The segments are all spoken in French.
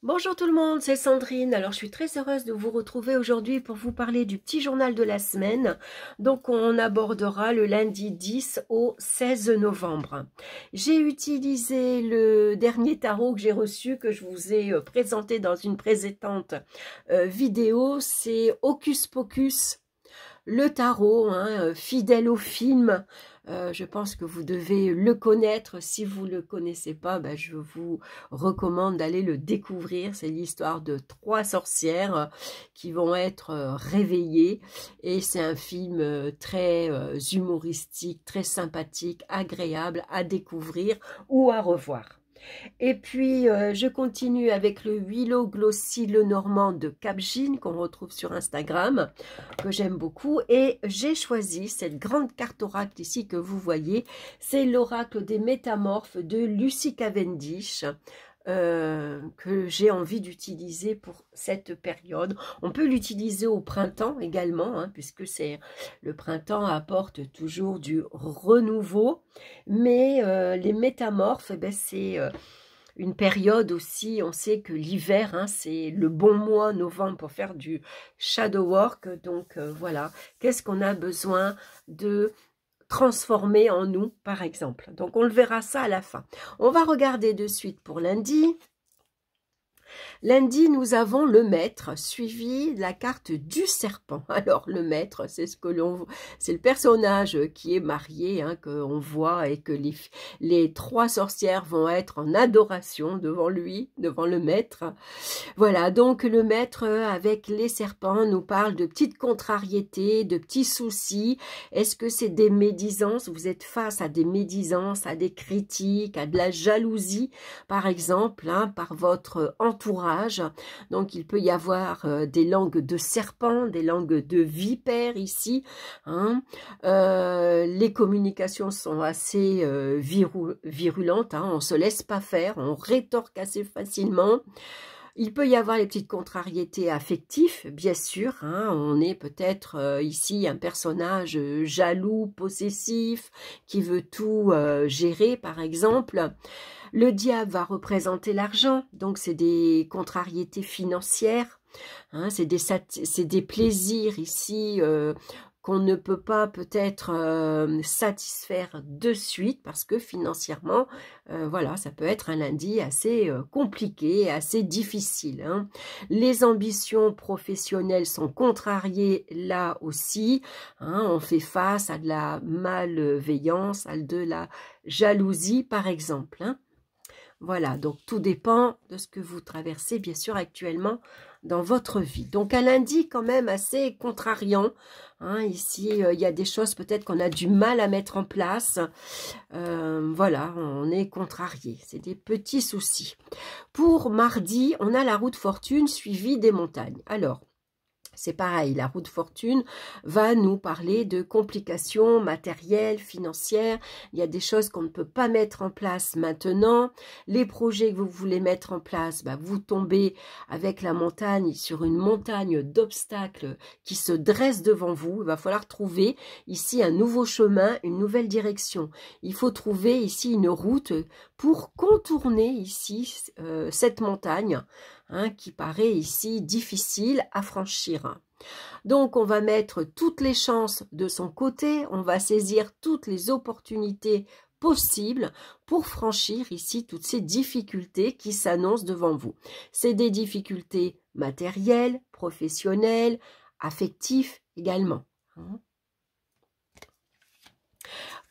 Bonjour tout le monde, c'est Sandrine. Alors je suis très heureuse de vous retrouver aujourd'hui pour vous parler du petit journal de la semaine. Donc on abordera le lundi 10 au 16 novembre. J'ai utilisé le dernier tarot que j'ai reçu, que je vous ai présenté dans une précédente vidéo. C'est Hocus Pocus, le tarot, fidèle au film. Je pense que vous devez le connaître. Si vous ne le connaissez pas, je vous recommande d'aller le découvrir. C'est l'histoire de 3 sorcières qui vont être réveillées. Et c'est un film très humoristique, très sympathique, agréable à découvrir ou à revoir. Et puis, je continue avec le Willow Glossy Le Normand de Cap Jean qu'on retrouve sur Instagram, que j'aime beaucoup. Et j'ai choisi cette grande carte oracle ici que vous voyez. C'est l'oracle des métamorphes de Lucy Cavendish. Que j'ai envie d'utiliser pour cette période. On peut l'utiliser au printemps également, puisque le printemps apporte toujours du renouveau, mais les métamorphes, c'est une période aussi, on sait que l'hiver, c'est le bon mois, novembre, pour faire du shadow work. Donc voilà, qu'est-ce qu'on a besoin de transformer en nous, par exemple. Donc, on le verra ça à la fin. On va regarder de suite pour lundi. Lundi, nous avons le maître, suivi de la carte du serpent. Alors, le maître, c'est c'est le personnage qui est marié, qu'on voit, et que les 3 sorcières vont être en adoration devant lui, devant le maître. Voilà, donc le maître avec les serpents nous parle de petites contrariétés, de petits soucis. Est-ce que c'est des médisances? Vous êtes face à des médisances, à des critiques, à de la jalousie, par exemple, par votre entourage. Donc, il peut y avoir des langues de serpent, des langues de vipère ici. Les communications sont assez virulentes. On ne se laisse pas faire, on rétorque assez facilement. Il peut y avoir les petites contrariétés affectives, bien sûr. On est peut-être ici un personnage jaloux, possessif, qui veut tout gérer, par exemple. Le diable va représenter l'argent, donc c'est des contrariétés financières. C'est des plaisirs ici qu'on ne peut pas peut-être satisfaire de suite parce que financièrement, voilà, ça peut être un lundi assez compliqué, assez difficile. Les ambitions professionnelles sont contrariées là aussi. On fait face à de la malveillance, à de la jalousie par exemple. Voilà, donc tout dépend de ce que vous traversez, bien sûr, actuellement dans votre vie. Donc, un lundi quand même assez contrariant. Ici, il y a des choses peut-être qu'on a du mal à mettre en place. Voilà, on est contrarié. C'est des petits soucis. Pour mardi, on a la roue de fortune suivie des montagnes. Alors, c'est pareil, la roue de fortune va nous parler de complications matérielles, financières. Il y a des choses qu'on ne peut pas mettre en place maintenant. Les projets que vous voulez mettre en place, vous tombez avec la montagne sur une montagne d'obstacles qui se dresse devant vous. Il va falloir trouver ici un nouveau chemin, une nouvelle direction. Il faut trouver ici une route pour contourner ici cette montagne. Qui paraît ici difficile à franchir. Donc, on va mettre toutes les chances de son côté, on va saisir toutes les opportunités possibles pour franchir ici toutes ces difficultés qui s'annoncent devant vous. C'est des difficultés matérielles, professionnelles, affectives également.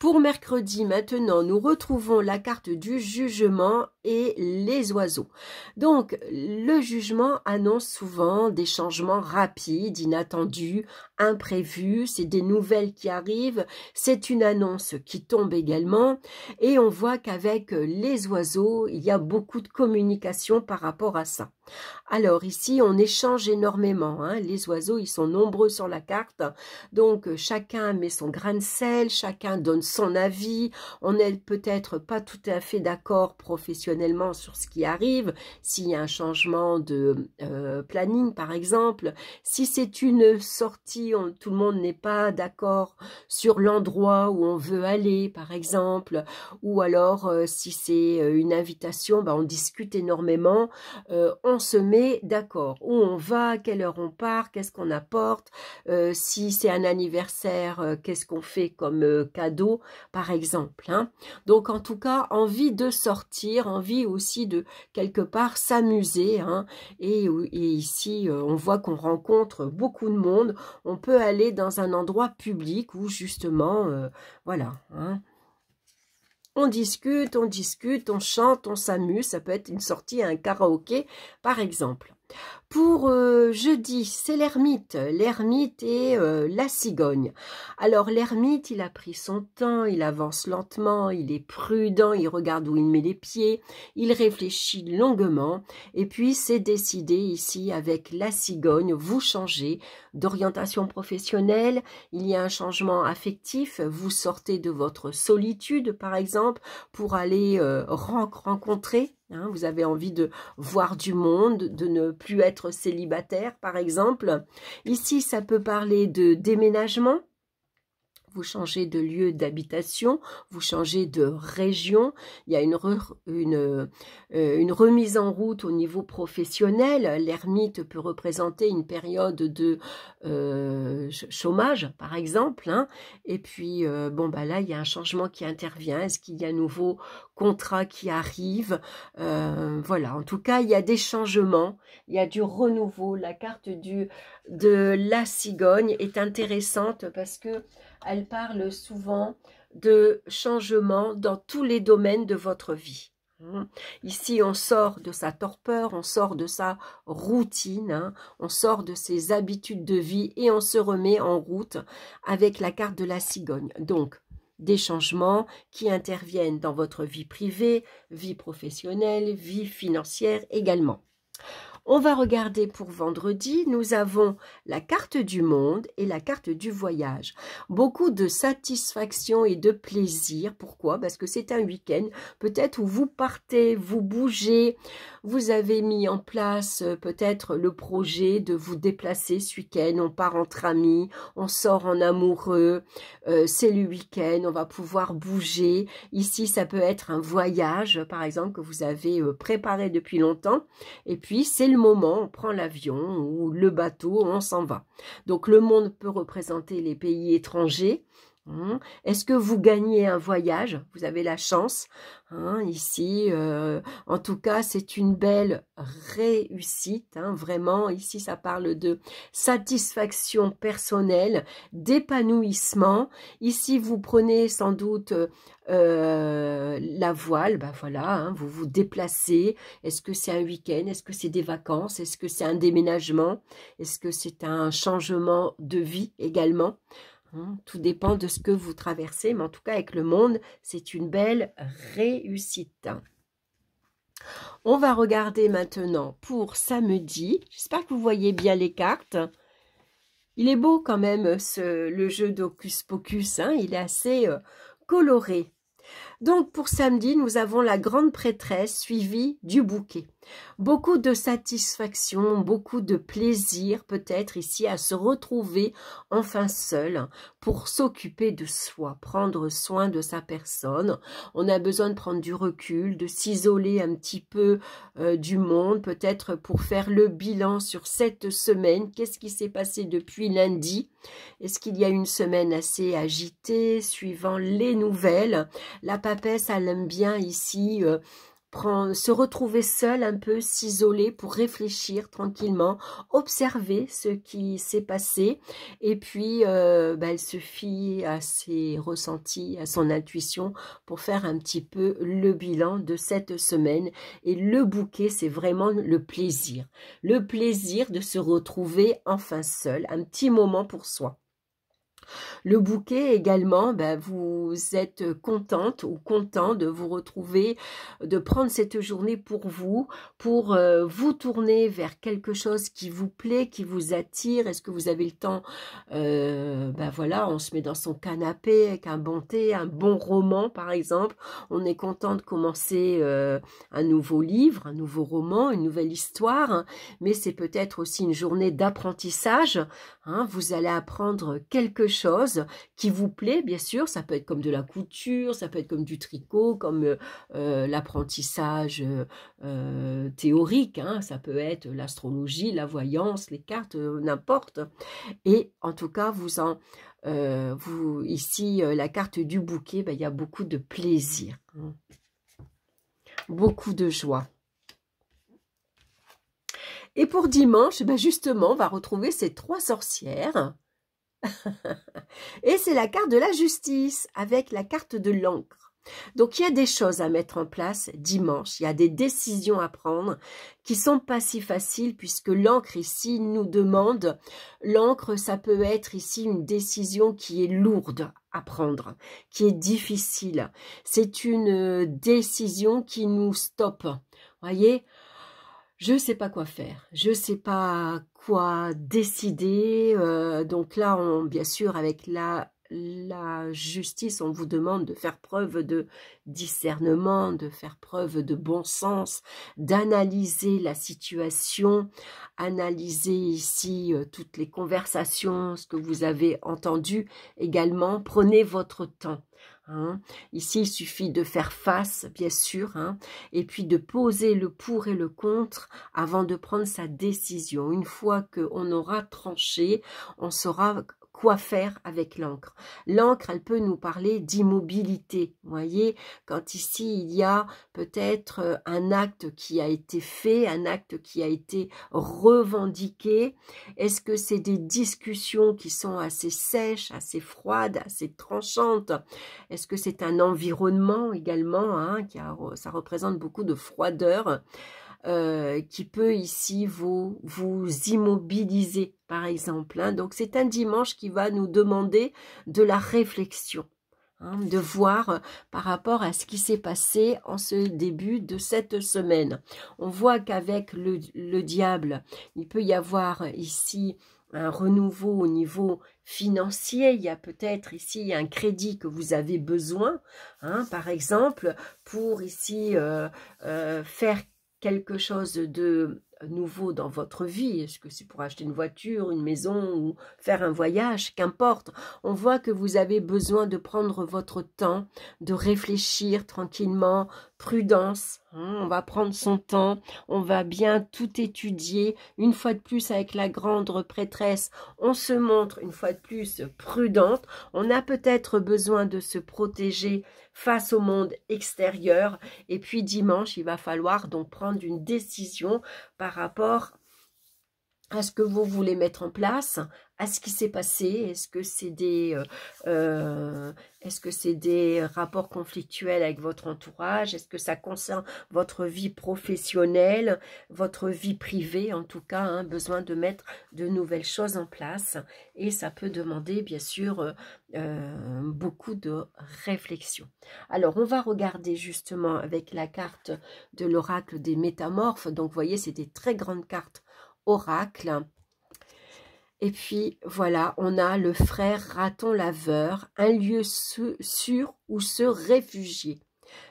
Pour mercredi, maintenant, nous retrouvons la carte du jugement et les oiseaux. Donc, le jugement annonce souvent des changements rapides, inattendus, imprévus. C'est des nouvelles qui arrivent. C'est une annonce qui tombe également. Et on voit qu'avec les oiseaux, il y a beaucoup de communication par rapport à ça. Alors ici, on échange énormément. Les oiseaux, ils sont nombreux sur la carte. Donc, chacun met son grain de sel, chacun donne son avis, on n'est peut-être pas tout à fait d'accord professionnellement sur ce qui arrive, s'il y a un changement de planning par exemple, si c'est une sortie, tout le monde n'est pas d'accord sur l'endroit où on veut aller par exemple, ou alors si c'est une invitation, ben, on discute énormément, on se met d'accord, où on va, à quelle heure on part, qu'est-ce qu'on apporte, si c'est un anniversaire, qu'est-ce qu'on fait comme cadeau, par exemple. Hein. Donc, en tout cas, envie de sortir, envie aussi de, quelque part, s'amuser. Hein. Et ici, on voit qu'on rencontre beaucoup de monde. On peut aller dans un endroit public où, justement, voilà, hein, on discute, on chante, on s'amuse. Ça peut être une sortie à un karaoké, par exemple. Pour jeudi, c'est l'ermite et la cigogne. Alors l'ermite, il a pris son temps, il avance lentement, il est prudent, il regarde où il met les pieds, il réfléchit longuement, et puis c'est décidé ici avec la cigogne, vous changez d'orientation professionnelle, il y a un changement affectif, vous sortez de votre solitude par exemple, pour aller rencontrer. Hein, vous avez envie de voir du monde, de ne plus être célibataire, par exemple. Ici, ça peut parler de déménagement. Vous changez de lieu d'habitation, vous changez de région, il y a une remise en route au niveau professionnel. L'ermite peut représenter une période de chômage, par exemple. Hein. Et puis, bon, bah là, il y a un changement qui intervient. Est-ce qu'il y a un nouveau contrat qui arrive? Voilà, en tout cas, il y a des changements, il y a du renouveau. La carte de la cigogne est intéressante parce que elle parle souvent de changements dans tous les domaines de votre vie. Ici, on sort de sa torpeur, on sort de sa routine, hein, on sort de ses habitudes de vie et on se remet en route avec la carte de la cigogne. Donc, des changements qui interviennent dans votre vie privée, vie professionnelle, vie financière également. On va regarder pour vendredi, nous avons la carte du monde et la carte du voyage. Beaucoup de satisfaction et de plaisir. Pourquoi? Parce que c'est un week-end peut-être où vous partez, vous bougez, vous avez mis en place peut-être le projet de vous déplacer ce week-end. On part entre amis, on sort en amoureux, c'est le week-end, on va pouvoir bouger. Ici, ça peut être un voyage, par exemple, que vous avez préparé depuis longtemps. Et puis, c'est le moment, on prend l'avion ou le bateau, on s'en va. Donc, le monde peut représenter les pays étrangers. Est-ce que vous gagnez un voyage? Vous avez la chance. Ici, en tout cas, c'est une belle réussite. Vraiment, ici, ça parle de satisfaction personnelle, d'épanouissement. Ici, vous prenez sans doute la voile. Ben voilà, vous vous déplacez. Est-ce que c'est un week-end? Est-ce que c'est des vacances? Est-ce que c'est un déménagement? Est-ce que c'est un changement de vie également? Tout dépend de ce que vous traversez, mais en tout cas, avec le monde, c'est une belle réussite. On va regarder maintenant pour samedi. J'espère que vous voyez bien les cartes. Il est beau quand même, le jeu d'Hocus Pocus. Il est assez coloré. Donc, pour samedi, nous avons la grande prêtresse suivie du bouquet. Beaucoup de satisfaction, beaucoup de plaisir peut-être ici à se retrouver enfin seul pour s'occuper de soi, prendre soin de sa personne. On a besoin de prendre du recul, de s'isoler un petit peu du monde, peut-être pour faire le bilan sur cette semaine. Qu'est-ce qui s'est passé depuis lundi? Est-ce qu'il y a une semaine assez agitée, suivant les nouvelles? La papesse, elle aime bien ici se retrouver seule un peu, s'isoler pour réfléchir tranquillement, observer ce qui s'est passé et puis elle se fie à ses ressentis, à son intuition pour faire un petit peu le bilan de cette semaine. Et le bouquet, c'est vraiment le plaisir de se retrouver enfin seul, un petit moment pour soi. Le bouquet également, ben, vous êtes contente ou content de vous retrouver, de prendre cette journée pour vous tourner vers quelque chose qui vous plaît, qui vous attire. Est-ce que vous avez le temps? Ben voilà, on se met dans son canapé avec un bon thé, un bon roman par exemple. On est content de commencer un nouveau livre, un nouveau roman, une nouvelle histoire, hein, mais c'est peut-être aussi une journée d'apprentissage. Hein, vous allez apprendre quelque chose qui vous plaît, bien sûr. Ça peut être comme de la couture, ça peut être comme du tricot, comme l'apprentissage théorique. Hein, ça peut être l'astrologie, la voyance, les cartes, n'importe. Et en tout cas, ici, la carte du bouquet, ben, il y a beaucoup de plaisir, hein, beaucoup de joie. Et pour dimanche, ben justement, on va retrouver ces 3 sorcières. Et c'est la carte de la justice avec la carte de l'encre. Donc, il y a des choses à mettre en place dimanche. Il y a des décisions à prendre qui sont pas si faciles puisque l'encre ici nous demande, l'encre, ça peut être ici une décision qui est lourde à prendre, qui est difficile. C'est une décision qui nous stoppe. Voyez, je ne sais pas quoi faire, je ne sais pas quoi décider. Donc là, bien sûr, avec la justice, on vous demande de faire preuve de discernement, de faire preuve de bon sens, d'analyser la situation, analyser ici toutes les conversations, ce que vous avez entendu également. Prenez votre temps. Hein. Ici, il suffit de faire face, bien sûr, hein, et puis de poser le pour et le contre avant de prendre sa décision. Une fois qu'on aura tranché, on saura quoi faire avec l'encre. L'encre, elle peut nous parler d'immobilité. Vous voyez, quand ici, il y a peut-être un acte qui a été fait, un acte qui a été revendiqué. Est-ce que c'est des discussions qui sont assez sèches, assez froides, assez tranchantes? Est-ce que c'est un environnement également, hein, ça représente beaucoup de froideur, qui peut ici vous immobiliser, par exemple. Hein. Donc, c'est un dimanche qui va nous demander de la réflexion, hein, de voir par rapport à ce qui s'est passé en ce début de cette semaine. On voit qu'avec le diable, il peut y avoir ici un renouveau au niveau financier. Il y a peut-être ici un crédit que vous avez besoin, hein, par exemple, pour ici faire quelque chose de nouveau dans votre vie. Est-ce que c'est pour acheter une voiture, une maison ou faire un voyage, qu'importe. On voit que vous avez besoin de prendre votre temps, de réfléchir tranquillement, prudence. Hein, on va prendre son temps, on va bien tout étudier. Une fois de plus, avec la grande prêtresse, on se montre une fois de plus prudente. On a peut-être besoin de se protéger face au monde extérieur. Et puis dimanche, il va falloir donc prendre une décision par rapport à ce que vous voulez mettre en place, à ce qui s'est passé. Est-ce que c'est des rapports conflictuels avec votre entourage? Est-ce que ça concerne votre vie professionnelle, votre vie privée? En tout cas, hein, besoin de mettre de nouvelles choses en place. Et ça peut demander, bien sûr, beaucoup de réflexion. Alors, on va regarder justement avec la carte de l'oracle des métamorphes. Donc, vous voyez, c'est des très grandes cartes oracle. Et puis voilà, on a le frère raton laveur, un lieu sûr où se réfugier.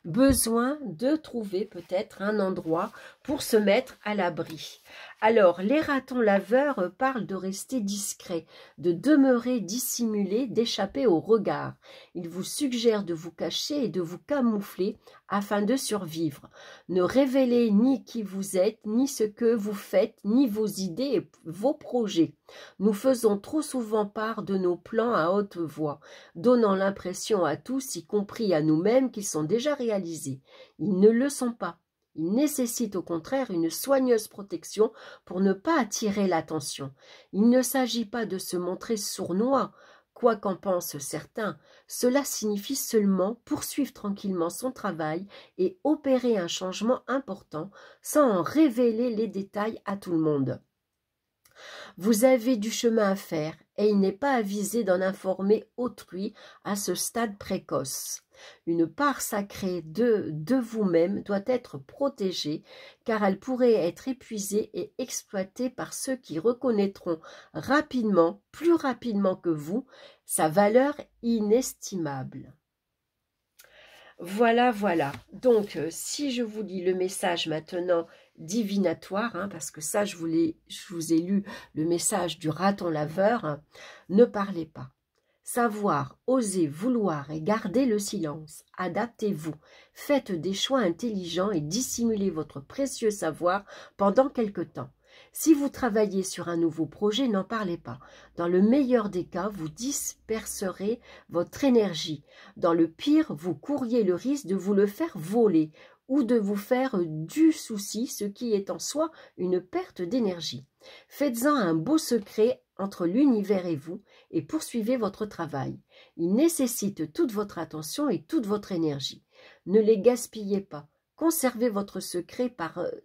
Besoin de trouver peut-être un endroit pour se mettre à l'abri. Alors, les ratons laveurs parlent de rester discret, de demeurer dissimulé, d'échapper au regard. Ils vous suggèrent de vous cacher et de vous camoufler afin de survivre. Ne révélez ni qui vous êtes, ni ce que vous faites, ni vos idées et vos projets. Nous faisons trop souvent part de nos plans à haute voix, donnant l'impression à tous, y compris à nous-mêmes, qu'ils sont déjà réalisés. Ils ne le sont pas. Ils nécessitent au contraire une soigneuse protection pour ne pas attirer l'attention. Il ne s'agit pas de se montrer sournois, quoi qu'en pensent certains. Cela signifie seulement poursuivre tranquillement son travail et opérer un changement important sans en révéler les détails à tout le monde. Vous avez du chemin à faire et il n'est pas avisé d'en informer autrui à ce stade précoce. Une part sacrée de vous-même doit être protégée car elle pourrait être épuisée et exploitée par ceux qui reconnaîtront rapidement, plus rapidement que vous, sa valeur inestimable. Voilà, voilà. Donc, si je vous lis le message maintenant divinatoire, hein, parce que ça, je vous ai lu le message du raton laveur, hein, ne parlez pas. Savoir, oser, vouloir et garder le silence. Adaptez-vous. Faites des choix intelligents et dissimulez votre précieux savoir pendant quelque temps. Si vous travaillez sur un nouveau projet, n'en parlez pas. Dans le meilleur des cas, vous disperserez votre énergie. Dans le pire, vous courriez le risque de vous le faire voler ou de vous faire du souci, ce qui est en soi une perte d'énergie. Faites-en un beau secret entre l'univers et vous et poursuivez votre travail. Il nécessite toute votre attention et toute votre énergie. Ne les gaspillez pas. Conservez votre secret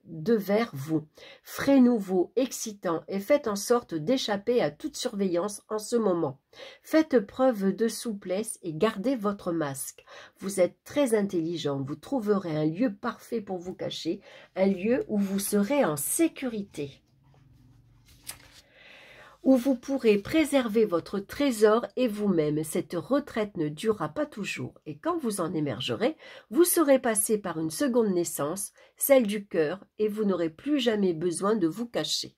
devers vous. Frais nouveaux, excitants et faites en sorte d'échapper à toute surveillance en ce moment. Faites preuve de souplesse et gardez votre masque. Vous êtes très intelligent, vous trouverez un lieu parfait pour vous cacher, un lieu où vous serez en sécurité, où vous pourrez préserver votre trésor et vous-même. Cette retraite ne durera pas toujours, et quand vous en émergerez, vous serez passé par une seconde naissance, celle du cœur, et vous n'aurez plus jamais besoin de vous cacher.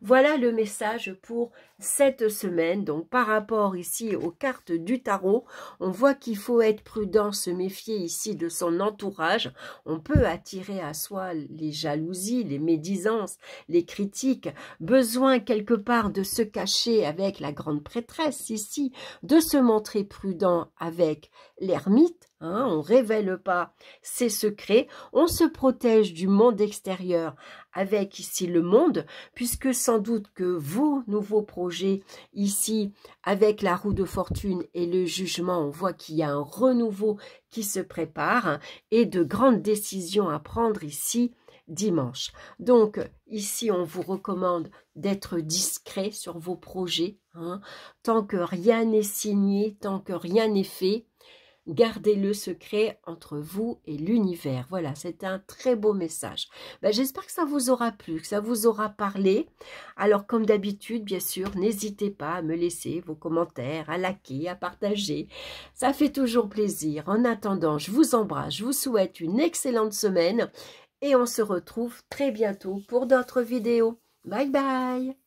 Voilà le message pour cette semaine. Donc par rapport ici aux cartes du tarot, on voit qu'il faut être prudent, se méfier ici de son entourage. On peut attirer à soi les jalousies, les médisances, les critiques. Besoin quelque part de se cacher avec la grande prêtresse ici, de se montrer prudent avec l'ermite. Hein, on ne révèle pas ses secrets, on se protège du monde extérieur avec ici le monde, puisque sans doute que vos nouveaux projets ici, avec la roue de fortune et le jugement, on voit qu'il y a un renouveau qui se prépare et de grandes décisions à prendre ici dimanche. Donc ici, on vous recommande d'être discret sur vos projets, hein, tant que rien n'est signé, tant que rien n'est fait. Gardez le secret entre vous et l'univers. Voilà, c'est un très beau message. J'espère que ça vous aura plu, que ça vous aura parlé. Alors, comme d'habitude, bien sûr, n'hésitez pas à me laisser vos commentaires, à liker, à partager. Ça fait toujours plaisir. En attendant, je vous embrasse, je vous souhaite une excellente semaine et on se retrouve très bientôt pour d'autres vidéos. Bye bye!